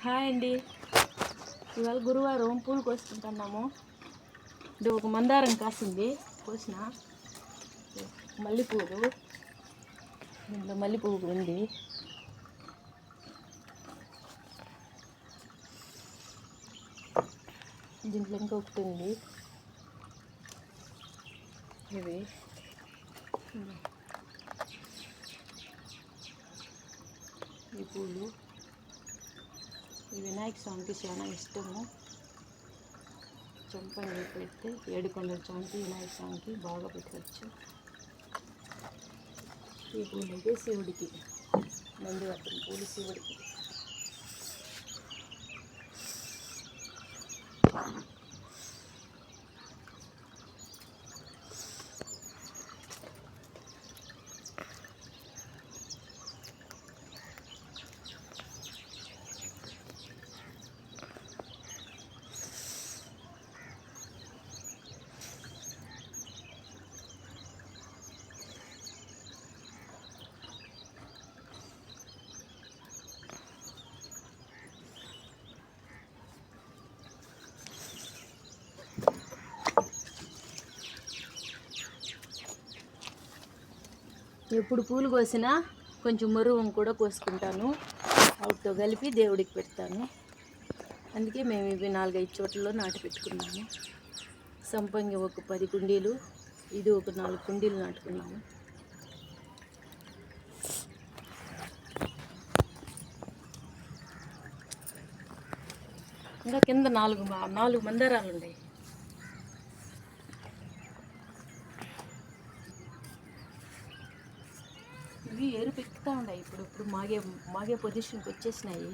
Hi అండి. ఇవాళ గురువారం పూలు కోసుకుంటున్నాము. ఇది ఒక మందారం కాసింది కోసిన మల్లెపూలు. దీంట్లో మల్లెపువ్వు ఉంది. దీంట్లో ఇంకొకటి ఉంది. ఇవి ఈ పూలు ఈ వినాయక స్వామికి చాలా ఇష్టము. చంపని పెడితే ఏడుకొండల స్వామికి వినాయక స్వామికి బాగా పెట్టవచ్చు. ఈ పూలు అయితే శివుడికి, నందివర్ధన పూలు శివుడికి. ఎప్పుడు పూలు కోసినా కొంచెం మరువం కూడా కోసుకుంటాను. వాటితో కలిపి దేవుడికి పెడతాను. అందుకే మేము ఇవి 4-5 చోట్లలో నాటి పెట్టుకున్నాము. సంపంగి ఒక 10 కుండీలు, ఇది ఒక 4 కుండీలు నాటుకున్నాము. ఇంకా కింద 4 మందారాలు ఉన్నాయి. ఇవి ఎరుపు ఎక్కుతూ ఉన్నాయి. ఇప్పుడు మాగే పొజిషన్కి వచ్చేసినాయి.